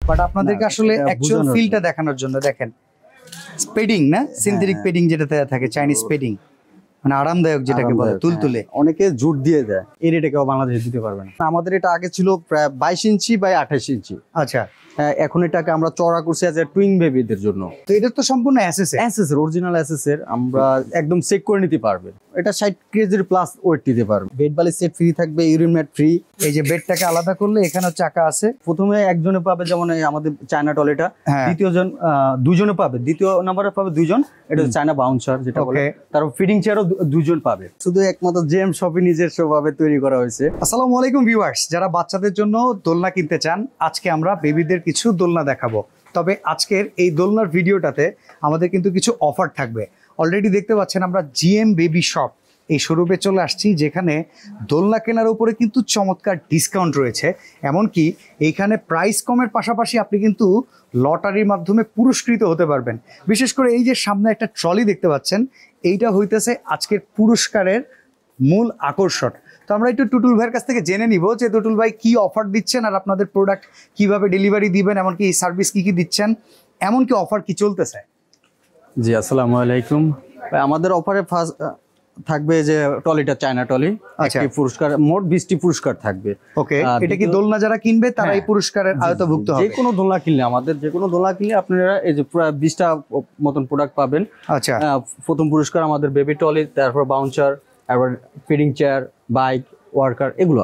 But আপনাদেরকে আসলে actual ফিলটা দেখানোর জন্য দেখেন স্পেডিং না সিনথেটিক পেডিং যেটাতে থাকে চাইনিজ পেডিং মানে আরামদায়ক যেটাকে বলে তুলতুলে অনেকে জুট দিয়ে দেয় এই রেটে কেউ বাংলাদেশে দিতে পারবে না আমাদের এটা আগে ছিল প্রায় 22 ইঞ্চি বাই 28 ইঞ্চি আচ্ছা এখন এটাকে আমরা চড়া করছি অ্যাজ এ টুইং বেবিদের জন্য তো এটা তো সম্পূর্ণ এসএস এর অরিজিনাল এসএস এর আমরা একদম চেক করে নিতে পারবে এটা 60 কেজির প্লাস ওয়েট দিতে পারবে বেড বালিশ সেট ফ্রি থাকবে ইউরিন ম্যাট ফ্রি এই যে বেডটাকে আলাদা করলে এখানেও চাকা আছে প্রথমে একজনে পাবে যেমন আমাদের চায়না টয়লেটটা দ্বিতীয় জন দুজনে পাবে দ্বিতীয় নম্বরে পাবে দুজন এটা চায়না বাউন্সার যেটা বলে তারপর ফিডিং চেয়ারও দুজন পাবে শুধু একমাত্র জেএম শপে নিজস্ব ভাবে তৈরি করা হয়েছে আসসালামু আলাইকুম ভিউয়ার্স যারা বাচ্চাদের জন্য দোলনা কিনতে চান আজকে আমরা বেবিদের কিছু দোলনা দেখাবো তবে আজকের এই দোলনার ভিডিওটাতে আমাদের কিন্তু কিছু অফার থাকবে অলরেডি দেখতে পাচ্ছেন আমরা জিএম বেবি শপ এই শোরুমে চলে আসছি যেখানে দোলনা কেনার উপরে কিন্তু চমৎকার ডিসকাউন্ট রয়েছে এমনকি এইখানে প্রাইস কমের পাশাপাশি আপনি কিন্তু লটারির মাধ্যমে পুরস্কৃত হতে পারবেন বিশেষ করে এই যে সামনে একটা ট্রলি দেখতে পাচ্ছেন এইটা হইতেছে আজকের পুরস্কারের মূল আকর্ষণ তো আমরা একটু টুটুল ভাইয়ের কাছ থেকে জেনে নিব যে টুটুল ভাই কি অফার দিচ্ছেন আর আপনাদের প্রোডাক্ট কিভাবে ডেলিভারি দিবেন এমনকি সার্ভিস কি দিচ্ছেন এমনকি অফার কি চলতেছে জি আসসালামু আলাইকুম আমাদের অফারে ফার্স্ট থাকবে যে টলিটা চায়না টলি একটি পুরস্কার মোট 20টি পুরস্কার থাকবে ওকে এটা কি দোলনা যারা কিনবে তারা এই পুরস্কারের আওতাভুক্ত হবে যে কোনো দোলনা কিনলে আমাদের যে কোনো দোলনা কিনলে আপনারা এই যে পুরো 20টা মতন প্রোডাক্ট পাবেন আচ্ছা প্রথম পুরস্কার আমাদের বেবি টলি তারপর বাউন্সার তারপর ফিডিং চেয়ার বাইক ওয়ার্কার এগুলো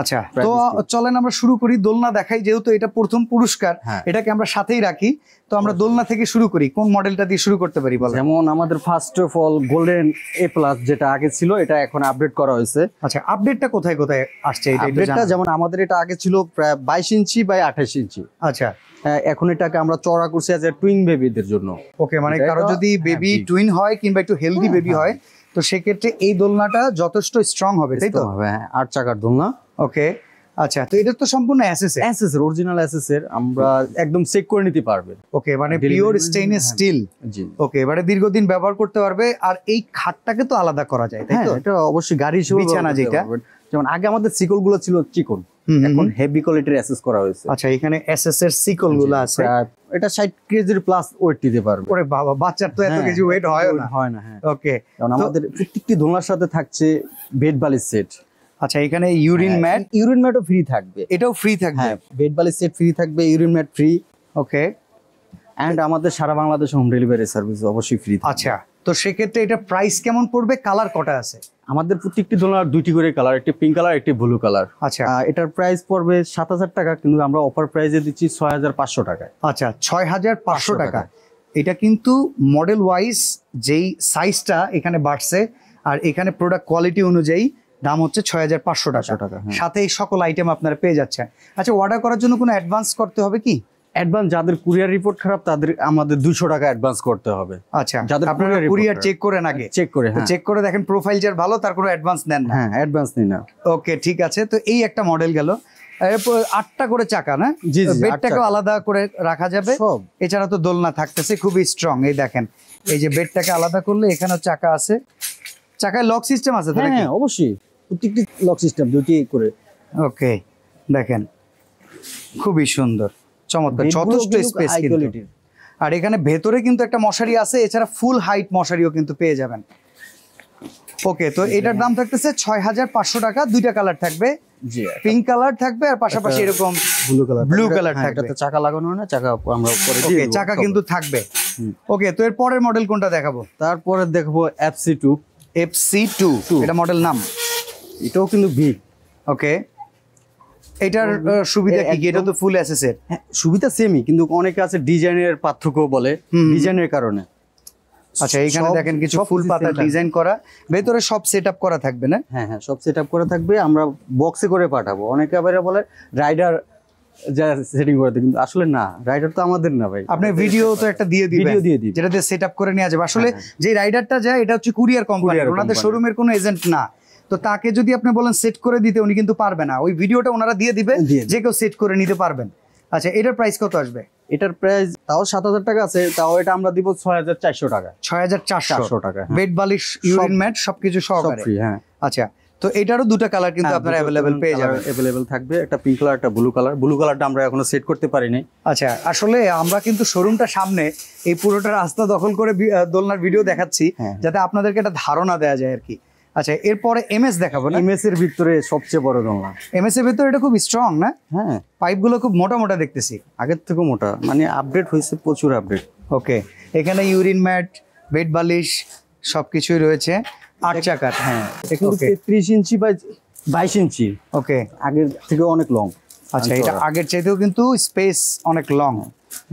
আচ্ছা তো চলেন আমরা শুরু করি দোলনা দেখাই যেহেতু এটা প্রথম পুরস্কার এটাকে আমরা সাথেই রাখি তো আমরা দোলনা থেকে শুরু করি কোন মডেলটা দিয়ে শুরু করতে পারি বলেন যেমন আমাদের first of all golden A plus যেটা আগে ছিল এটা এখন আপডেট করা হয়েছে আচ্ছা আপডেটটা কোথায় কোথায় আসছে আপডেটটা যেমন আমাদের এটা আগে ছিল প্রায় 22 ইঞ্চি বাই 28 ইঞ্চি আচ্ছা এখন এটাকে আমরা চড়া করছি অ্যাজ এ টুইং বেবিদের জন্য ওকে মানে কারো যদি বেবি টুইন হয় কিংবা একটু হেলদি বেবি হয় তো সেক্ষেত্রে এই দোলনাটা যথেষ্ট স্ট্রং হবে তাই তো হ্যাঁ 8 চাকার দোলনা ওকে আচ্ছা তো এটা তো সম্পূর্ণ এসএস এর অরিজিনাল এসএস এর আমরা একদম চেক করে নিতে পারবে ওকে মানে পিওর স্টেইনলেস স্টিল জি ওকে এবারে দীর্ঘদিন ব্যবহার করতে পারবে আর এই খাটটাকে তো আলাদা করা যায় তাই তো এটা অবশ্যই গাড়ি হিসেবে বিছানা যেটা যেমন আগে আমাদের সিকল গুলো ছিল চিকন এখন হেভি কোয়ালিটির এসএস করা হয়েছে আচ্ছা এখানে এসএস এর সিকল গুলো আছে এটা 60 কেজির প্লাস ওয়েট দিতে পারবে ওরে বাবা বাচ্চার তো এত কেজি ওয়েট হয় না হ্যাঁ ওকে কারণ আমাদের প্রত্যেকটি দোলনার সাথে থাকছে বেড বালিশ সেট আচ্ছা এখানে ইউরিন ম্যাটও ফ্রি থাকবে এটাও ফ্রি থাকবে হ্যাঁ বেড বালিশ সেট ফ্রি থাকবে urine mat free okay and আমাদের সারা বাংলাদেশে হোম ডেলিভারি সার্ভিস অবশ্যই ফ্রি আচ্ছা তো সেক্ষেত্রে এটা প্রাইস কেমন পড়বে কালার কটা আছে আমাদের প্রত্যেকটি দোলনার দুইটি করে কালার একটি পিঙ্ক কালার একটি ব্লু কালার আচ্ছা এটার প্রাইস পড়বে 7000 টাকা কিন্তু আমরা অফার প্রাইসে দিচ্ছি 6500 টাকায় আচ্ছা 6500 টাকা এটা কিন্তু মডেল ওয়াইজ যেই সাইজটা এখানে বাড়ছে আর এখানে প্রোডাক্ট কোয়ালিটি অনুযায়ী দাম হচ্ছে 6500 টাকা সাথে এই সকল আইটেম আপনারা পেয়ে যাচ্ছেন আচ্ছা অর্ডার করার জন্য কোনো অ্যাডভান্স করতে হবে কি অ্যাডভান্স যাদের কুরিয়ার রিপোর্ট খারাপ তাদের আমাদের 200 টাকা অ্যাডভান্স করতে হবে আচ্ছা যাদের আপনারা কুরিয়ার চেক করেন আগে চেক করে চেক করে দেখেন প্রোফাইল যার ভালো তার কোনো অ্যাডভান্স নেন না হ্যাঁ অ্যাডভান্স নেই না ওকে ঠিক আছে তো এই একটা মডেল গেল 8টা করে চাকা না বেডটাকেও আলাদা করে রাখা যাবে এছাড়া তো দোলনা থাকতেছে খুবই স্ট্রং এই দেখেন এই যে বেডটাকে আলাদা করলে এখানেও চাকা আছে চাকায় লক সিস্টেম আছে তো হ্যাঁ অবশ্যই প্রত্যেকটি লক সিস্টেম দুটি করে ওকে দেখেন খুবই সুন্দর চমৎকার যথেষ্ট স্পেস কিন্তু আর এখানে ভেতরে কিন্তু একটা মশারি আছে এছাড়া ফুল হাইট মশারিও কিন্তু পেয়ে যাবেন ওকে তো এটার দাম থাকতেছে 6500 টাকা দুইটা কালার থাকবে জি পিঙ্ক কালার থাকবে আর পাশাপাশি এরকম ব্লু কালার থাকবে এটাতে চাকা লাগানো না চাকা আমরা পরে দিয়ে দেব চাকা কিন্তু থাকবে ওকে তো এর পরের মডেল কোনটা দেখাবো তারপরে দেখবো FC2 এটা মডেল নাম এটাও কিন্তু বিগ ওকে এটার সুবিধা কি এটা তো ফুল এসএস এর সুবিধা সেমই কিন্তু অনেকে আছে ডিজাইনের পার্থক্য বলে ডিজাইনের কারণে আচ্ছা এখানে দেখেন কিছু ফুল পাতা ডিজাইন করা ভেতরে সব সেটআপ করা থাকবে না হ্যাঁ হ্যাঁ সব সেটআপ করা থাকবে আমরা বক্সে করে পাঠাবো অনেকে আবার বলে রাইডার যা সেটিং করতে কিন্তু আসলে না রাইডার তো আমাদের না ভাই আপনি ভিডিও তো একটা দিয়ে দিবেন যেটা দিয়ে সেটআপ করে নিয়ে যাবে আসলে যে রাইডারটা যায় এটা হচ্ছে কুরিয়ার কোম্পানি ওনাদের শোরুমের কোনো এজেন্ট না তো তাকে যদি আপনি বলেন সেট করে দিতে উনি কিন্তু পারবে না ওই ভিডিওটা ওনারা দিয়ে দিবে যে কেউ সেট করে নিতে পারবেন আচ্ছা এটার প্রাইস কত আসবে এটার প্রাইস তাও 7000 টাকা আছে তাও এটা আমরা দিব 6400 টাকা 6400 টাকা বেড বালিশ ইউরিন ম্যাট সবকিছু সহকারে ফ্রি হ্যাঁ আচ্ছা তো এটারও দুটো কালার কিন্তু আপনারা अवेलेबल পেয়ে যাবেন। अवेलेबल থাকবে, একটা পিঙ্ক কালার একটা ব্লু কালার। ব্লু কালারটা আমরা এখনো সেট করতে পারিনি। আচ্ছা, আসলে আমরা কিন্তু শোরুমটা সামনে, এই পুরোটা রাস্তা দখল করে দোলনার ভিডিও দেখাচ্ছি যাতে আপনাদেরকে একটা ধারণা দেওয়া যায় আর কি। আচ্ছা, এরপরে এমএস দেখাবো না? এমএস এর ভিতরে সবচেয়ে বড় দোলনা। এমএস এর ভিতরে এটা খুব স্ট্রং না? হ্যাঁ, পাইপগুলো খুব মোটা মোটা দেখতেছি, আগের থেকে মোটা, মানে আপডেট হয়েছে, প্রচুর আপডেট। ওকে, এখানে ইউরিন ম্যাট, বেড বালিশ সবকিছুই রয়েছে। 8 চাকার। হ্যাঁ, এখন 33 ইঞ্চি বাই 22 ইঞ্চি। ওকে, আগের থেকে অনেক লং। আচ্ছা, এটা আগের চাইতেও কিন্তু স্পেস অনেক লং।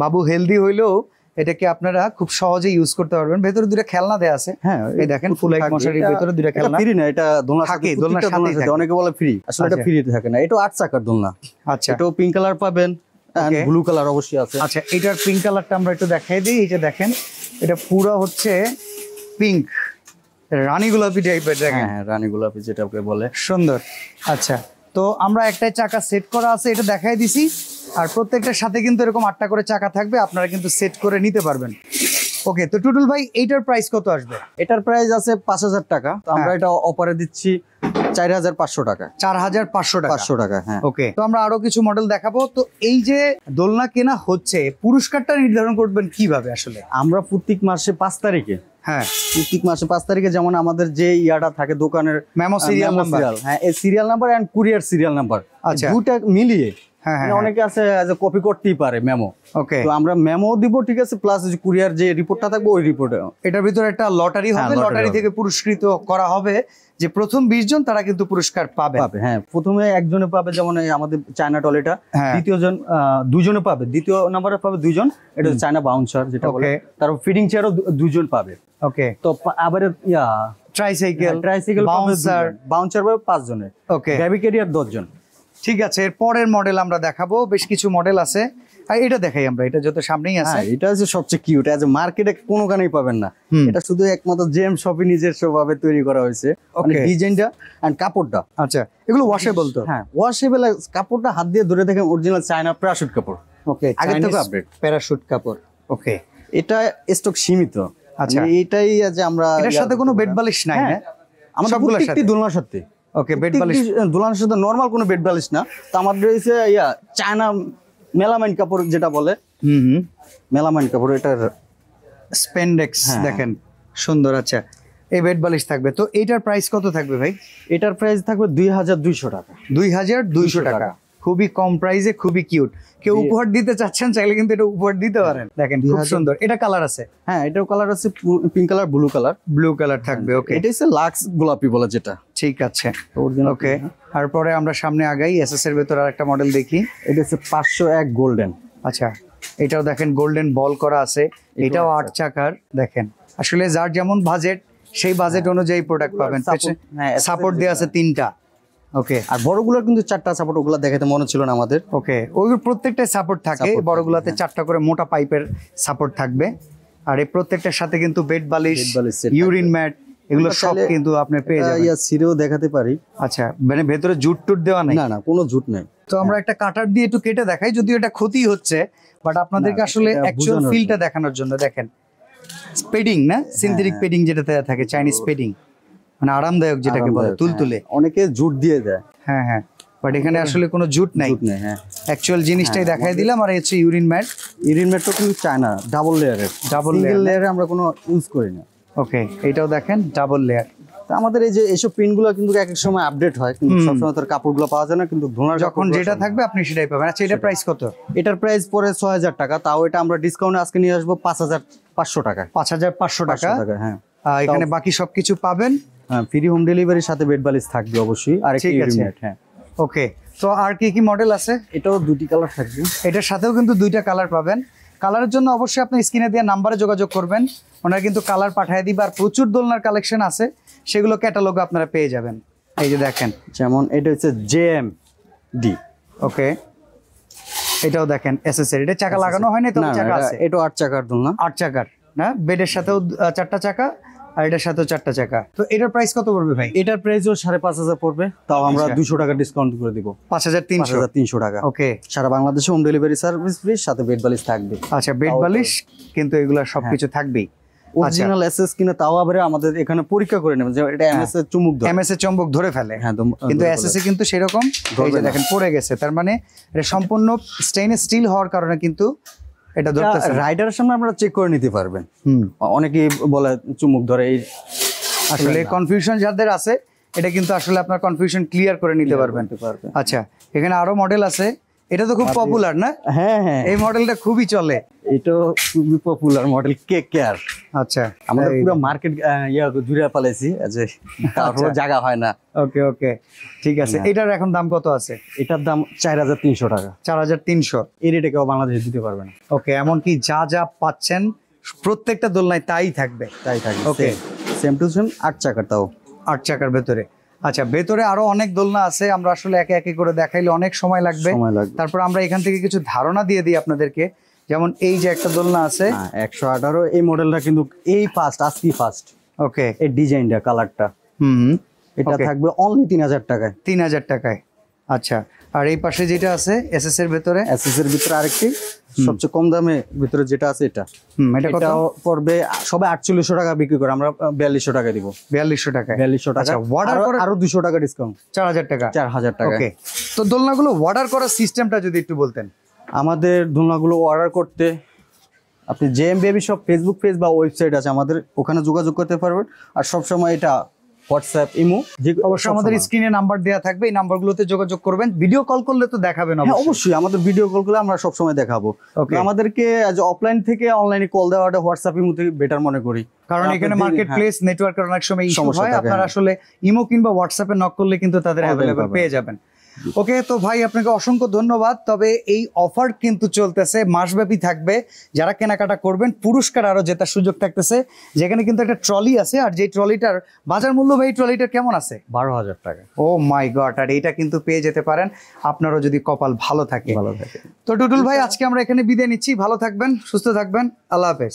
বাবু হেলদি হইলেও এটাকে আপনারা খুব সহজে ইউজ করতে পারবেন। ভেতরে দুটো খেলনা দেয়া আছে। হ্যাঁ, এই দেখেন ফুল হাইট মশারির ভিতরে দুটো খেলনা। ফ্রি না, এটা দোলনা থাকে, দোলনার সাথে অনেকে বলে ফ্রি, আসলে এটা ফ্রি থাকে না। এটা 8 চাকার দোলনা। আচ্ছা, এটাও পিঙ্ক কালার পাবেন, ব্লু কালার অবশ্যই আছে। আচ্ছা, এটার পিঙ্ক কালারটা আমরা একটু দেখাই দিই। এই যে দেখেন, এটা পুরো হচ্ছে পিঙ্ক, রানী গোলাপি টাইপের। দেখেন, হ্যাঁ, রানী গোলাপি যেটাকে বলে, সুন্দর। আচ্ছা, তো আমরা একটাই চাকা সেট করা আছে, এটা দেখাই দিছি। আর প্রত্যেকটার সাথে কিন্তু এরকম 8টা করে চাকা থাকবে, আপনারা কিন্তু সেট করে নিতে পারবেন। ওকে, তো টুটুল ভাই এইটার প্রাইস কত আসবে? এটার প্রাইস আছে 5000 টাকা। তো আমরা এটা অফারে দিচ্ছি 4500 টাকা। 4500 টাকা। 500 টাকা, হ্যাঁ। ওকে, তো আমরা আরো কিছু মডেল দেখাবো। তো এই যে দোলনা কেনা হচ্ছে, পুরস্কারটা নির্ধারণ করবেন কিভাবে আসলে? আমরা প্রত্যেক মাসে 5 তারিখে, হ্যাঁ, প্রত্যেক মাসে 5 তারিখে যেমন আমাদের যে ইয়াটা থাকে দোকানের মেমো সিরিয়াল নাম্বার, হ্যাঁ, এই serial number and courier serial number, আচ্ছা, দুটো মিলিয়ে, হ্যাঁ হ্যাঁ, অনেকে আছে যে কপি করতেই পারে মেমো। ওকে, তো আমরা মেমো দিব, ঠিক আছে, প্লাস কুরিয়ার যে রিপোর্টটা থাকবে ওই রিপোর্টে। এটার ভিতরে একটা লটারি হবে, লটারি থেকে পুরস্কৃত করা হবে যে প্রথম 20 জন তারা কিন্তু পুরস্কার পাবে। হ্যাঁ, প্রথমে একজনে পাবে, যেমন আমাদের চায়না টয়লেটটা। দ্বিতীয় জন দুজনে পাবে, দ্বিতীয় নাম্বারে পাবে 2 জন, এটা চায়না বাউন্সার যেটা বলে। তারপর ফিডিং চেয়ারও 2 জন পাবে। ওকে, তো আবার ট্রাইসাইকেল বাউন্সার পাবে 5 জনের। ওকে, বেবি ক্যারিয়ার 10 জন। ঠিক আছে, এর পরের মডেল আমরা দেখাবো, বেশ কিছু মডেল আছে। আর এটা দেখাই আমরা, এটা যত সামনেই আছে। এটা হচ্ছে সবচেয়ে কিউট, এজ মার্কেটে কোনোখানেই পাবেন না। এটা শুধু একমাত্র জেম শপে নিজস্ব ভাবে তৈরি করা হয়েছে। মানে ডিজাইনটা এন্ড কাপড়টা, আচ্ছা, এগুলো ওয়াশেবল তো? হ্যাঁ, ওয়াশেবল। কাপড়টা হাত দিয়ে ধরে দেখেন, অরিজিনাল চায়না প্যারাশুট কাপড়। ওকে, আগে থেকে আপডেট প্যারাশুট কাপড়। ওকে, এটা স্টক সীমিত। আচ্ছা, এটাই যে আমরা, এটার সাথে কোনো বেড বালিশ নাই না? আমাদের প্রত্যেকটি দোলনার সাথে। ওকে, বেড বালিশ, দোলনার সাথে নরমাল কোনো বেড বালিশ না। তো আমাদের হচ্ছে চায়না মেলামাইন কাপড় যেটা বলে, মেলামাইন কাপড়, এটার স্পেন্ডেক্স দেখেন, সুন্দর। আচ্ছা, এই বেড বালিশ থাকবে। তো এটার প্রাইস কত থাকবে ভাই? এটার প্রাইস থাকবে 2200 টাকা। 2200 টাকা, খুবই কম প্রাইসে, খুবই কিউট। কেউ উপহার দিতে চাচ্ছেন চাইলে কিন্তু এটা উপহার দিতে পারেন। দেখেন, খুব সুন্দর। এটা কালার আছে? হ্যাঁ, এটাও কালার আছে, pink colour, blue colour. Blue colour থাকবে। ওকে, এটা হচ্ছে লাক্স গোলাপি বলে যেটা। ঠিক আছে, ওকে। তারপরে আমরা সামনে আগাই, এসএস এর ভেতর আরেকটা মডেল দেখি। এটা হচ্ছে 501 গোল্ডেন। আচ্ছা, এটাও দেখেন গোল্ডেন বল করা আছে। এটাও 8 চাকার। দেখেন, আসলে যার যেমন বাজেট সেই বাজেট অনুযায়ী প্রোডাক্ট পাবেন। সাপোর্ট দেওয়া আছে 3টা। ওকে, আর বড়গুলোর কিন্তু 4টা সাপোর্ট, ওগুলা দেখাতে মনে ছিল না আমাদের। ওকে, ওই প্রত্যেকটা সাপোর্ট থাকে, বড়গুলাতে 4টা করে মোটা পাইপের সাপোর্ট থাকবে। আর এই প্রত্যেকটার সাথে কিন্তু বেড বালিশ, ইউরিন ম্যাট, এগুলো সব কিন্তু আপনি পেয়ে যাবেন। সিরেও দেখাতে পারি। আচ্ছা, মানে ভেতরে জুট টুট দেওয়া নাই? না, কোনো জুট নেই। তো আমরা একটা কাটার দিয়ে একটু কেটে দেখাই, যদিও এটা ক্ষতি হচ্ছে, বাট আপনাদেরকে আসলে অ্যাকচুয়াল ফিলটা দেখানোর জন্য। দেখেন, স্পেডিং না, সিনথেটিক পেডিং যেটাতে থাকে, চাইনিজ পেডিং, মানে আরামদায়ক যেটাকে বলে, তুলতুলে। অনেকে জুট দিয়ে দেয়। হ্যাঁ হ্যাঁ, বাট এখানে আসলে কোনো জুট নাই। হ্যাঁ, অ্যাকচুয়াল জিনিসটাই দেখাই দিলাম। আর হচ্ছে ইউরিন ম্যাট। ইউরিন ম্যাটটা কিন্তু চায়না ডাবল লেয়ারের, সিঙ্গেল লেয়ারে আমরা কোনো ইউজ করি না। ওকে, এটাও দেখেন ডাবল লেয়ার। আমাদের এই যে এইসব পিনগুলো কিন্তু এক এক সময় আপডেট হয়, কিন্তু সবসময় তার কাপড়গুলো পাওয়া যায় না, কিন্তু ধোনার যখন যেটা থাকবে আপনি সেটাই পাবেন। আচ্ছা, এটার প্রাইস কত? এটার প্রাইস পরে 6000 টাকা। তাও এটা আমরা ডিসকাউন্টে আজকে নিয়ে আসবো 5500 টাকা। 5500 টাকা, হ্যাঁ। এখানে বাকি সবকিছু পাবেন। হ্যাঁ, ফ্রি হোম ডেলিভারির সাথে বেড বালিশ থাকবে অবশ্যই, আর একটা ইউরিন ম্যাট। হ্যাঁ, ওকে। তো আর কি কি মডেল আছে? এটাও 2টি কালার থাকবে। এটার সাথেও কিন্তু 2টা কালার পাবেন। কালারের জন্য অবশ্যই আপনি স্ক্রিনে দেওয়া নাম্বারে যোগাযোগ করবেন, ওনারা কিন্তু কালার পাঠিয়ে দিবে। আর প্রচুর দোলনার কালেকশন আছে, সেগুলো ক্যাটালগে আপনারা পেয়ে যাবেন। এই যে দেখেন, যেমন এটা হচ্ছে জেএম ডি। ওকে, এটাও দেখেন এসএসএর। এটা চাকা লাগানো হয় না, তো চাকা আছে। এটাও 8 চাকার দোলনা। 8 চাকার না, বেডের সাথেও 4টা চাকা, আর এটার সাথেও 4টা চাকা। তো এটার প্রাইস কত পড়বে ভাই? এটার প্রাইসও 5500 পড়বে। তাও আমরা 200 টাকা ডিসকাউন্ট করে দিব, 5300 টাকা। ওকে, সারা বাংলাদেশে হোম ডেলিভারি সার্ভিস ফ্রি, সাথে বেড বালিশ থাকবে। আচ্ছা, বেড বালিশ কিন্তু এগুলা সবকিছু থাকবেই। অরিজিনাল এসএস কিনা তাও আবার আমাদের এখানে পরীক্ষা করে নেবেন যে এটা এমএস এর চুম্বক ধরে, এমএস এর চুম্বক ধরে ফেলে। হ্যাঁ কিন্তু এসএস এ কিন্তু সেরকম এই যে দেখেন পড়ে গেছে, তার মানে এটা সম্পূর্ণ স্টেইনলেস স্টিল হওয়ার কারণে কিন্তু এটা ধরতেছে। রাইডারের সামনে আপনারা চেক করে নিতে পারবেন। অনেকেই বলে চুম্বক ধরে, এই আসলে কনফিউশন যাদের আছে এটা কিন্তু আসলে আপনার কনফিউশন ক্লিয়ার করে নিতে পারবেন। আচ্ছা, এখানে আরো মডেল আছে, এটা তো খুব পপুলার না? হ্যাঁ হ্যাঁ, এই মডেলটা খুবই চলে, এটা খুবই পপুলার মডেল কেয়ার। আচ্ছা, আমাদের পুরো মার্কেট জুড়ে পালাইছি যে তারপর জায়গা হয় না। ওকে ওকে, ঠিক আছে। এটার এখন দাম কত আছে? এটার দাম 4300 টাকা। 4300। এই রেটে কেউ বাংলাদেশে দিতে পারবে না। ওকে, এমনকি যা যা পাচ্ছেন প্রত্যেকটা দোলনায় তাই থাকবে। ওকে, সেম টু সেম 8 চাকার, তাও 8 চাকার ভেতরে। আচ্ছা, ভেতরে আরো অনেক দোলনা আছে, আমরা আসলে একে একে করে দেখাইলে অনেক সময় লাগবে। তারপর আমরা এখান থেকে কিছু ধারণা দিয়ে দিই আপনাদেরকে। যেমন এই যে একটা দোলনা আছে 118, এই মডেলটা কিন্তু এই আজকে ফার্স্ট। ওকে, এই ডিজাইনটা, কালারটা, এটা থাকবে অনলি 3000 টাকায়। 3000 টাকায়। আচ্ছা, আর এই পাশে যেটা আছে এসএস এর ভিতরে, এসএস এর ভিতরে আরেকটি সবচেয়ে কম দামে ভিতরে যেটা আছে এটা, এটা কত পড়বে? সবাই 4800 টাকা বিক্রি করে, আমরা 4200 টাকা দিব। 4200 টাকা। 4200 টাকা। অর্ডার করে আরো 200 টাকা ডিসকাউন্ট, 4000 টাকা। 4000 টাকা। ওকে, তো দোলনাগুলো অর্ডার করার সিস্টেমটা যদি একটু বলতেন। আমাদের দোলনাগুলো অর্ডার করতে আপনি JM baby shop Facebook page বা ওয়েবসাইট আছে আমাদের, ওখানে যোগাযোগ করতে পারবেন। আর সবসময় এটা হোয়াটসঅ্যাপ, ইমো, অবশ্যই আমাদের স্ক্রিনে নাম্বার দেওয়া থাকবে, এই নাম্বারগুলোতে যোগাযোগ করবেন। ভিডিও কল করলে তো দেখাবেন? অবশ্যই আমাদের ভিডিও কল করলে আমরা সবসময় দেখাবো। আমাদেরকে অফলাইন থেকে অনলাইনে কল দেওয়াটা হোয়াটসঅ্যাপ, ইমো থেকে বেটার মনে করি, কারণ এখানে মার্কেট প্লেস নেটওয়ার্কের অনেক সময় ইস্যু হয়। আপনারা আসলে ইমো কিংবা হোয়াটসঅ্যাপে নক করলে কিন্তু তাদের অ্যাভেলেবল পেয়ে যাবেন। ওকে, তো ভাই আপনাকে অসংখ্য ধন্যবাদ। তবে এই অফার কিন্তু চলতেছে, মাসব্যাপী থাকবে। যারা কেনাকাটা করবেন পুরস্কার আরো জেতার সুযোগ থাকতেছে, যেখানে কিন্তু একটা ট্রলি আছে। আর যে ট্রলিটার বাজার মূল্য ভাই ট্রলিটার কেমন আছে? 12000 টাকা। ও মাই গড, আর এইটা কিন্তু পেয়ে যেতে পারেন আপনারও যদি কপাল ভালো থাকে। তো টুটুল ভাই, আজকে আমরা এখানে বিদায় নিচ্ছি। ভালো থাকবেন, সুস্থ থাকবেন, আল্লাহ হাফেজ।